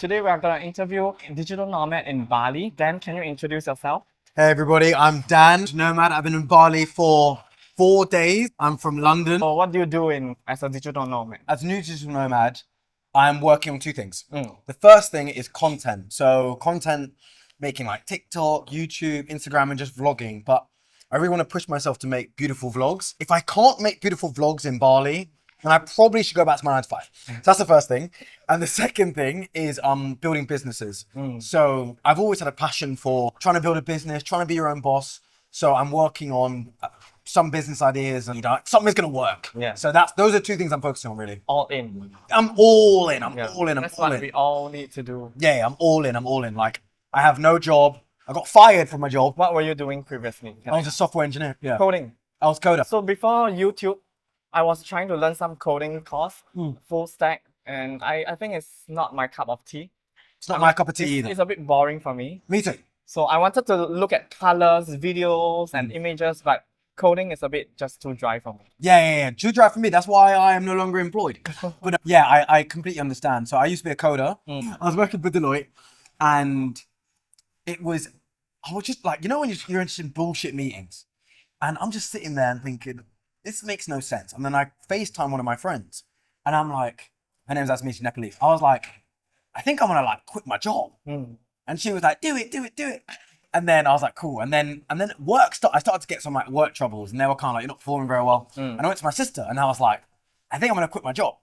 Today we are going to interview digital nomad in Bali. Dan, can you introduce yourself? Hey everybody, I'm Dan, Nomad. I've been in Bali for 4 days. I'm from London. So what do you do as a digital nomad? As a new digital nomad, I'm working on two things. Mm. The first thing is content. So content making like TikTok, YouTube, Instagram, and just vlogging. But I really want to push myself to make beautiful vlogs. If I can't make beautiful vlogs in Bali, then I probably should go back to my 9 to 5. So that's the first thing. And the second thing is building businesses. So I've always had a passion for trying to build a business, trying to be your own boss. So I'm working on some business ideas and something's going to work. Yeah. So those are two things I'm focusing on really. All in. I'm all in. I'm Yeah. all in. I'm That's all what in. we all need to do. Yeah, I'm all in. I'm all in. Like I have no job. I got fired from my job. What were you doing previously? I was a software engineer. Yeah. Coding. I was coder. So before YouTube, I was trying to learn some coding course, full stack, and I think it's not my cup of tea. It's not my cup of tea It's, either. it's a bit boring for me. Me too. So I wanted to look at colors, videos, and images, but coding is a bit just too dry for me. Yeah. Too dry for me. That's why I am no longer employed. But yeah, I completely understand. So I used to be a coder. I was working for Deloitte, and I was just like, when you're interested in bullshit meetings, and I'm just sitting there and thinking, this makes no sense. And then I FaceTime one of my friends, and I'm like, her name's Asmiti Nepalese. I was like, I think I'm gonna like quit my job. And she was like, do it. And then I was like, cool. And then I started to get some like work troubles, and they were kind of like, you're not performing very well. And I went to my sister, and I was like, I think I'm gonna quit my job.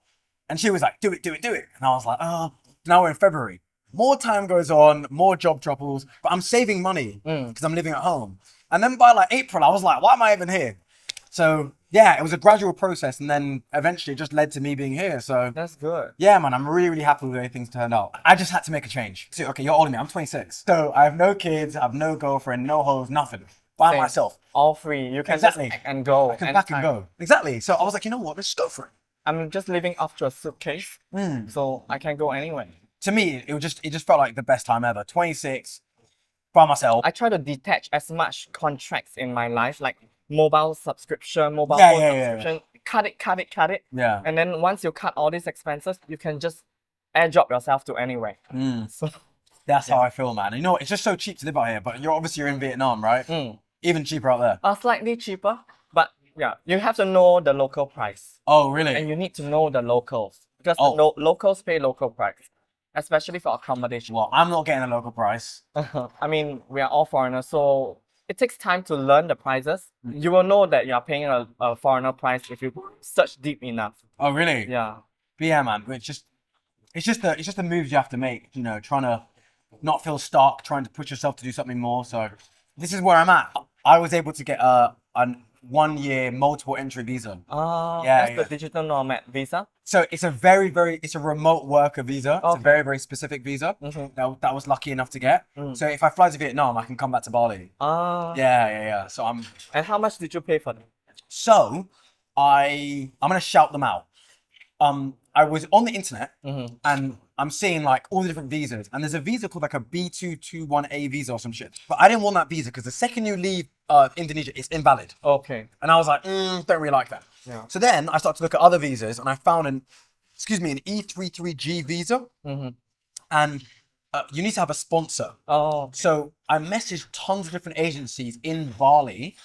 And she was like, do it. And I was like, oh. Now we're in February. More time goes on, more job troubles, but I'm saving money because I'm living at home. And then by like April, I was like, why am I even here? So yeah, it was a gradual process, and then eventually it just led to me being here. So That's good. yeah, man, I'm really, really happy with the way things turned out. I just had to make a change. So, okay, you're older than me. I'm 26. So I have no kids, I have no girlfriend, no hoes, nothing. By Same. myself. All free. You can Exactly. just pack and go. I can back and go. Exactly. So I was like, you know what? Let's go for it. I'm just living off to a suitcase, so I can go anywhere. To me, it just felt like the best time ever. 26, by myself. I try to detach as much contracts in my life, like mobile subscription, mobile Yeah, phone yeah. subscription. Cut it. Yeah. And then once you cut all these expenses, you can just airdrop yourself to anywhere. So That's how I feel, man. You know, it's just so cheap to live out here, but you're in Vietnam, right? Even cheaper out there. slightly cheaper, but yeah, you have to know the local price. Oh, really? And you need to know the locals because locals pay local price, especially for accommodation. Well, I'm not getting a local price. I mean, we are all foreigners, so it takes time to learn the prices. You will know that you are paying a foreigner price if you search deep enough. Oh, really? Yeah. But yeah, man. But it's just the moves you have to make. Trying to not feel stuck, trying to push yourself to do something more. So this is where I'm at. I was able to get a 1-year multiple entry visa. That's the digital nomad visa. So it's a it's a remote worker visa. It's a very, very specific visa that I was lucky enough to get. So if I fly to Vietnam, I can come back to Bali. Yeah. So And how much did you pay for them? So I'm gonna shout them out. I was on the internet and I'm seeing like all the different visas, and there's a visa called like a B221A visa or some shit. But I didn't want that visa because the second you leave Indonesia, it's invalid. Okay. And I was like, don't really like that. Yeah. So then I started to look at other visas, and I found an E33G visa, and you need to have a sponsor. Oh. Okay. So I messaged tons of different agencies in Bali.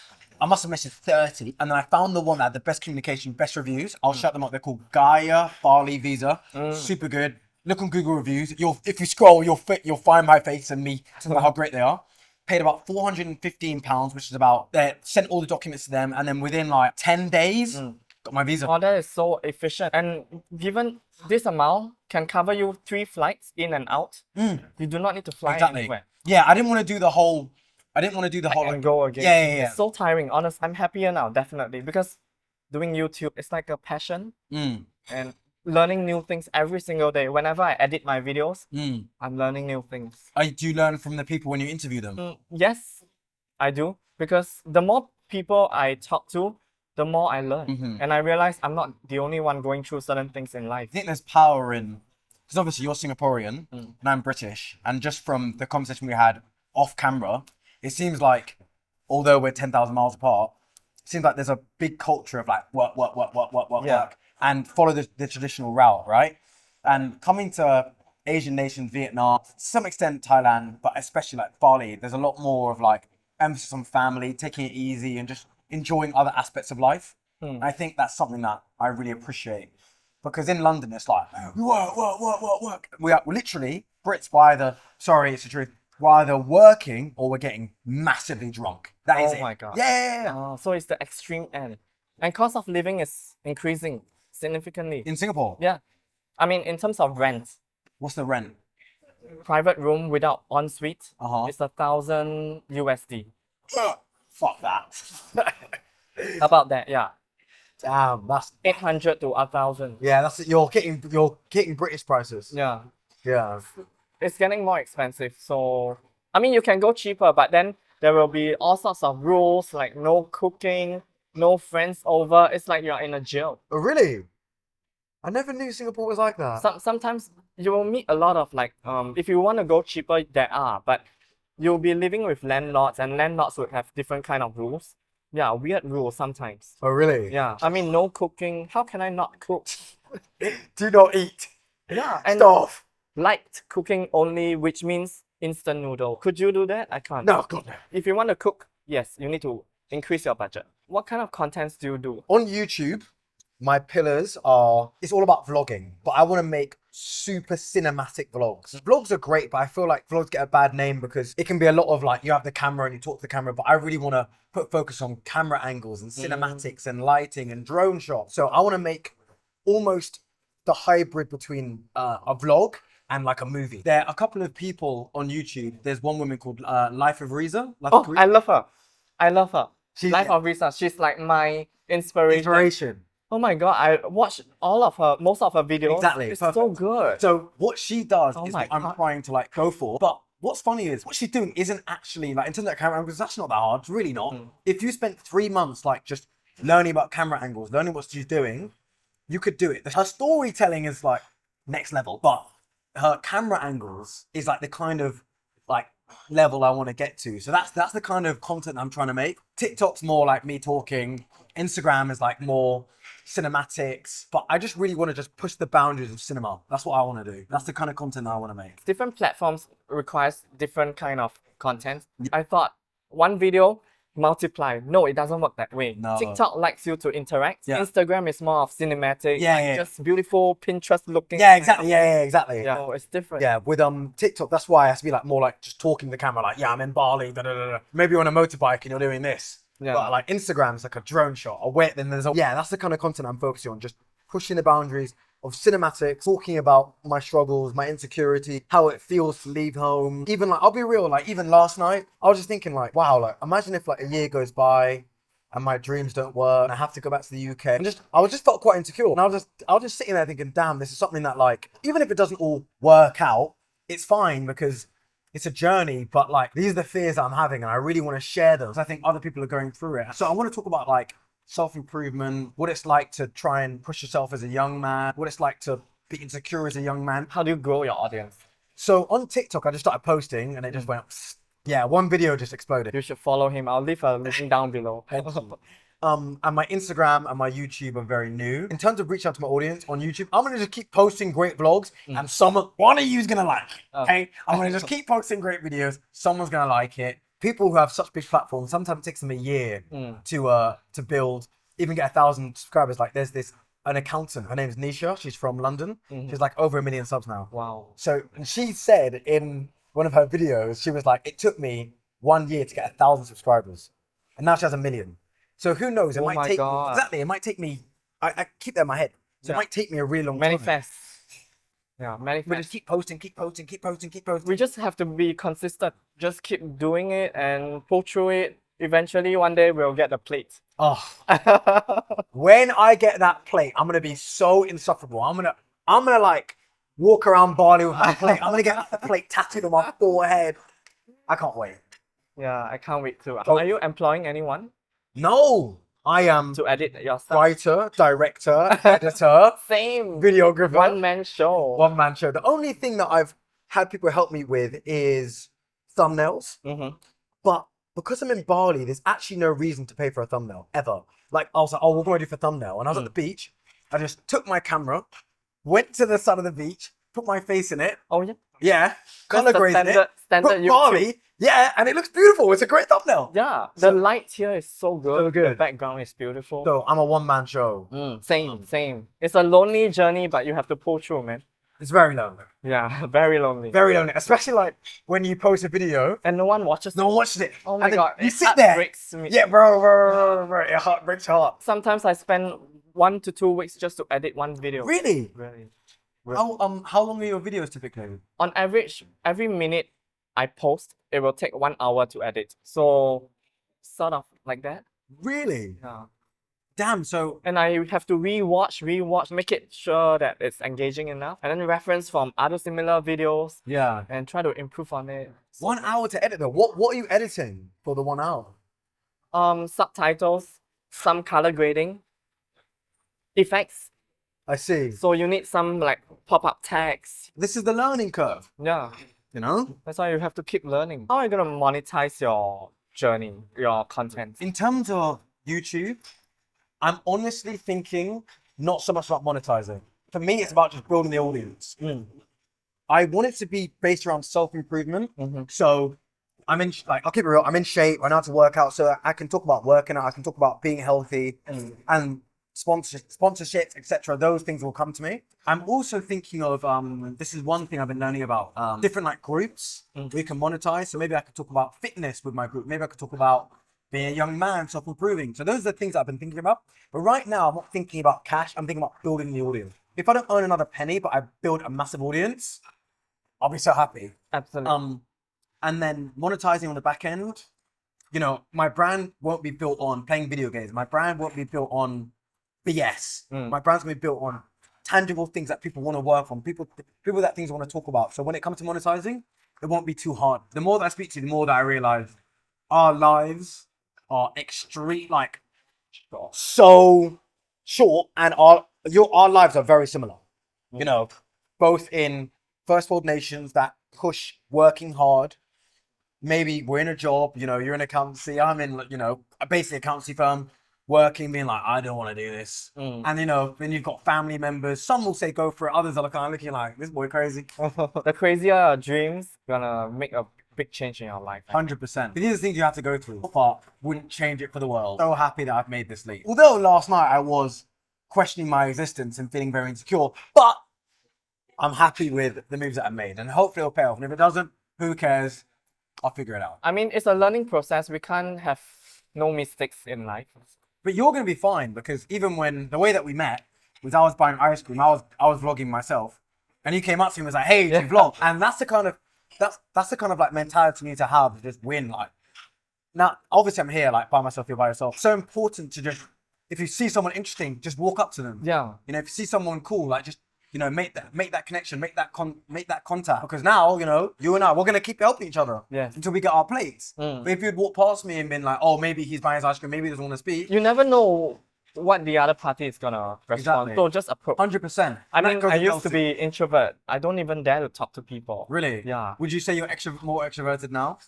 I must have messaged 30, and then I found the one that had the best communication, best reviews. I'll shout them out. They're called Gaia Bali Visa. Super good. Look on Google reviews. If you scroll, you'll find my face and me talking about how great they are. Paid about £415, which is about, sent all the documents to them, and then within like 10 days, got my visa. Oh, that is so efficient. And given this amount can cover you 3 flights in and out, you do not need to fly anywhere. Yeah, I didn't want to do the whole And go again. Yeah. It's so tiring. Honestly, I'm happier now, definitely, because doing YouTube, it's like a passion and learning new things every single day. Whenever I edit my videos, I'm learning new things. Do you learn from the people when you interview them? Yes, I do, because the more people I talk to, the more I learn. And I realize I'm not the only one going through certain things in life. I think there's power in, because obviously you're Singaporean and I'm British, and just from the conversation we had off camera, it seems like, although we're 10,000 miles apart, it seems like there's a big culture of like work, and follow the traditional route, right? And coming to Asian nations, Vietnam, to some extent Thailand, but especially like Bali, there's a lot more of like emphasis on family, taking it easy and just enjoying other aspects of life. I think that's something that I really appreciate. Because in London, it's like, work. We are literally, Brits, sorry, it's the truth, we're either working or we're getting massively drunk. That is it. Oh my God. Yeah. So it's the extreme end. And cost of living is increasing significantly. In Singapore, Yeah. I mean, in terms of rent, what's the rent? private room without ensuite Uh-huh. is 1,000 USD. Fuck that. About that, yeah. Damn, that's 800 to 1,000. yeah. That's you're getting British prices. Yeah. Yeah. It's getting more expensive. So, I mean, you can go cheaper, but then there will be all sorts of rules like no cooking, no friends over. It's like you're in a jail. Oh, really? I never knew Singapore was like that. Sometimes you will meet a lot of like, if you want to go cheaper, there are, but you'll be living with landlords and landlords would have different kind of rules. Yeah, weird rules sometimes. Oh, really? Yeah, I mean, no cooking. How can I not cook? Do not eat. Yeah, and Starve. light cooking only, which means instant noodle. Could you do that? I can't. No, God no. If you want to cook, yes, you need to increase your budget. What kind of contents do you do? On YouTube, my pillars are, it's all about vlogging, but I want to make super cinematic vlogs. Vlogs are great, but I feel like vlogs get a bad name because it can be a lot of like, you have the camera and you talk to the camera, but I really want to put focus on camera angles and cinematics and lighting and drone shots. So I want to make almost the hybrid between a vlog and like a movie. There are a couple of people on YouTube. There's one woman called Life of Reza. Oh, I love her. I love her. She's- Life of Risa. She's like my inspiration. Oh my God, I watched most of her videos. Exactly, It's perfect. so good. So what she does Oh is my what I'm God. trying to like go for. But what's funny is what she's doing isn't actually like in terms of camera angles, that's not that hard. It's really not. If you spent 3 months like just learning about camera angles, learning what she's doing, you could do it. Her storytelling is like next level, but her camera angles is like the kind of like level I want to get to. So that's the kind of content I'm trying to make. TikTok's more like me talking. Instagram is like more cinematics, but I just really want to just push the boundaries of cinema. That's what I want to do. That's the kind of content I want to make. Different platforms requires different kind of content. I thought one video multiply. No, it doesn't work that way. No. TikTok likes you to interact. Yeah. Instagram is more of cinematic. Yeah, like yeah. Just beautiful Pinterest looking. Yeah, exactly. Yeah, exactly. Yeah, it's different. Yeah, with TikTok, that's why it has to be like more like just talking to the camera, like, yeah, I'm in Bali, da, da, da, da. Maybe you're on a motorbike and you're doing this. Yeah. But like Instagram's like a drone shot, yeah, that's the kind of content I'm focusing on, just pushing the boundaries of cinematics, talking about my struggles, my insecurity, how it feels to leave home. Even like, I'll be real, like even last night, I was just thinking like, wow, like imagine if like a year goes by and my dreams don't work and I have to go back to the UK. And I just felt quite insecure. And I was just sitting there thinking, damn, this is something that like, even if it doesn't all work out, it's fine because it's a journey, but like these are the fears that I'm having and I really want to share those. I think other people are going through it. So I want to talk about like self-improvement, what it's like to try and push yourself as a young man, what it's like to be insecure as a young man. How do you grow your audience? So on TikTok, I just started posting and it just went, yeah, one video just exploded. You should follow him. I'll leave a link down below. And my Instagram and my YouTube are very new. In terms of reaching out to my audience on YouTube, I'm gonna just keep posting great vlogs and one of you is gonna like it, okay? I'm gonna just keep posting great videos. Someone's gonna like it. People who have such big platforms, sometimes it takes them a year to build, even get 1,000 subscribers. Like there's an accountant, her name's Nisha, she's from London. She's like over 1 million subs now. Wow. So and she said in one of her videos, she was like, it took me 1 year to get 1,000 subscribers. And now she has 1 million. So who knows? It Oh might my take God. exactly. It might take me. I keep that in my head. So Yeah. it might take me a really long time. Manifest. Yeah, But manifest. just keep posting. We just have to be consistent. Just keep doing it and pull through it. Eventually, one day we'll get the plate. Oh, when I get that plate, I'm gonna be so insufferable. I'm gonna like walk around Bali with my plate. I'm gonna get the plate tattooed on my forehead. I can't wait. Yeah, I can't wait to. Oh. Are you employing anyone No, I am to edit your stuff? writer, director, editor, Same. videographer. One man show. One man show. The only thing that I've had people help me with is thumbnails. But because I'm in Bali, there's actually no reason to pay for a thumbnail ever. Like I was like, oh, what can I do for thumbnail? And I was at the beach. I just took my camera, went to the side of the beach, put my face in it. Oh yeah. Yeah. Color the grade it. standard Put YouTube. Bali. Yeah, and it looks beautiful. It's a great thumbnail. Yeah, the light here is so good. So good. The background is beautiful. So I'm a one-man show. Same. It's a lonely journey, but you have to pull through, man. It's very lonely. Yeah, very lonely. Very lonely. Especially like when you post a video, And no one watches. no one watches it. Oh my And then god, you it sit there. breaks me. Yeah, bro. It heart breaks your heart. Sometimes I spend 1 to 2 weeks just to edit one video. Really? Really. How long are your videos typically? On average, every minute I post, it will take 1 hour to edit. So, sort of like that. Really? Yeah. Damn. So And I have to rewatch, make it sure that it's engaging enough, and then reference from other similar videos yeah, and try to improve on it. 1 hour to edit though. What are you editing for the 1 hour? Subtitles, some color grading, effects. I see. So you need some like pop-up text. This is the learning curve. Yeah, You know. that's why you have to keep learning. How are you gonna monetize your journey, your content? In terms of YouTube, I'm honestly thinking not so much about monetizing. For me, it's about just building the audience. I want it to be based around self-improvement. So I'm in, like, I'll keep it real. I'm in shape. I know how to work out. So I can talk about working out. I can talk about being healthy and sponsorships, etc. Those things will come to me. I'm also thinking of, this is one thing I've been learning about, different like groups we can monetize. So maybe I could talk about fitness with my group. Maybe I could talk about being a young man, self-improving. So those are the things that I've been thinking about. But right now, I'm not thinking about cash. I'm thinking about building the audience. If I don't earn another penny, but I build a massive audience, I'll be so happy. Absolutely. And then monetizing on the back end, you know, my brand won't be built on playing video games. My brand won't be built on BS. My brand's gonna be built on tangible things that people want to work on, people that things want to talk about. So when it comes to monetizing, it won't be too hard. The more that I speak to you, the more that I realize our lives are extreme, like so short, and our lives are very similar. You know, both in first world nations that push working hard. Maybe we're in a job, you know, you're in accountancy, I'm in, you know, a basic accountancy firm, working, being like, I don't want to do this. And, you know, then you've got family members. Some will say go for it. Others are kind of looking like, this boy crazy. The crazier dreams gonna make a big change in your life. 100%. These are the things you have to go through, but wouldn't change it for the world. So happy that I've made this leap. Although last night I was questioning my existence and feeling very insecure, but I'm happy with the moves that I made, and hopefully it'll pay off. And if it doesn't, who cares? I'll figure it out. I mean, it's a learning process. We can't have no mistakes in life. But you're going to be fine, because even when the way that we met was I was buying ice cream, I was vlogging myself, and you came up to me and was like, hey, do you vlog? And that's the kind of like mentality you need to have to just win. Like, now, obviously I'm here like by myself, you're by yourself. So important to just, if you see someone interesting, just walk up to them. Yeah. You know, if you see someone cool, like just, you know, make that connection, make that contact. Because now, you know, you and I, we're gonna keep helping each other until we get our plates. But if you'd walk past me and been like, oh, maybe he's buying his ice cream, maybe he doesn't want to speak. You never know what the other party is gonna respond. Exactly. So just approach. 100%. I mean, I used to be introvert. I don't even dare to talk to people. Really? Yeah. Would you say you're more extroverted now?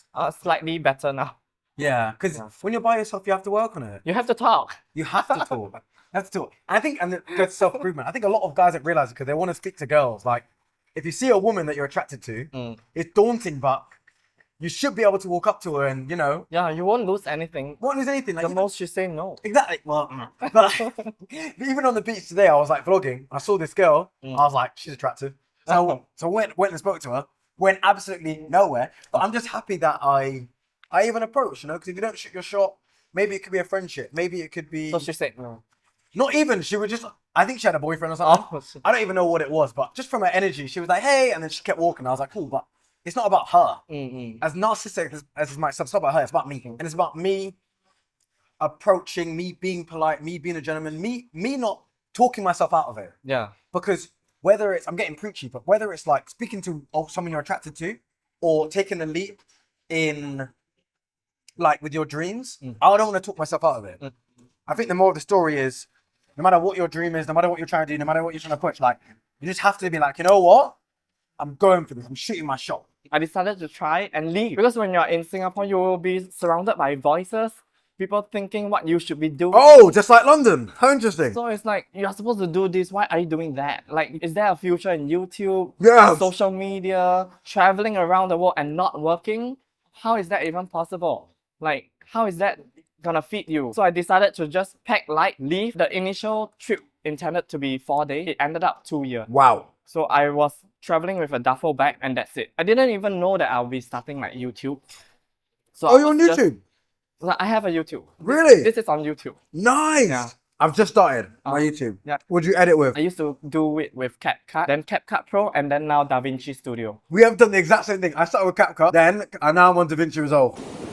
Slightly better now. Yeah, because when you're by yourself, you have to work on it. You have to talk. You have to talk. You have to talk. I think, and that's self-improvement. I think a lot of guys don't realize it because they want to speak to girls. Like, if you see a woman that you're attracted to, it's daunting, but you should be able to walk up to her and, you know. Yeah, you won't lose anything. Won't lose anything. Like, The most you say no. Exactly. Well, but even on the beach today, I was like vlogging. I saw this girl. I was like, she's attractive. So went and spoke to her. Went absolutely nowhere. But I'm just happy that I even approached, you know, because if you don't shoot your shot, maybe it could be a friendship. Maybe it could be. So she said no. Not even. She would just. I think she had a boyfriend or something. Oh, I don't even know what it was, but just from her energy, she was like, "Hey," and then she kept walking. I was like, "Cool," but it's not about her. As narcissistic as it might sound, it's not about her. It's about me, and it's about me approaching, me being polite, me being a gentleman, me not talking myself out of it. Yeah. Because whether it's, I'm getting preachy, but whether it's like speaking to someone you're attracted to, or taking the leap in, like with your dreams, I don't want to talk myself out of it. I think the moral of the story is, no matter what your dream is, no matter what you're trying to do, no matter what you're trying to push, like, you just have to be like, you know what? I'm going for this. I'm shooting my shot. I decided to try and leave. Because when you're in Singapore, you will be surrounded by voices. people thinking what you should be doing. Oh, just like London. How interesting. So it's like, you're supposed to do this, why are you doing that? Like, is there a future in YouTube, Yeah. social media, traveling around the world and not working? How is that even possible? Like, how is that gonna feed you? So I decided to just pack light, leave. The initial trip intended to be 4 days. It ended up 2 years. Wow. So I was traveling with a duffel bag and that's it. I didn't even know that I'll be starting like YouTube. So Oh, you're on YouTube? I have a YouTube. Really? This is on YouTube. Nice. Yeah. I've just started my YouTube. Yeah. What do you edit with? I used to do it with CapCut, then CapCut Pro, and then now DaVinci Studio. We have done the exact same thing. I started with CapCut, then and now I'm on DaVinci Resolve.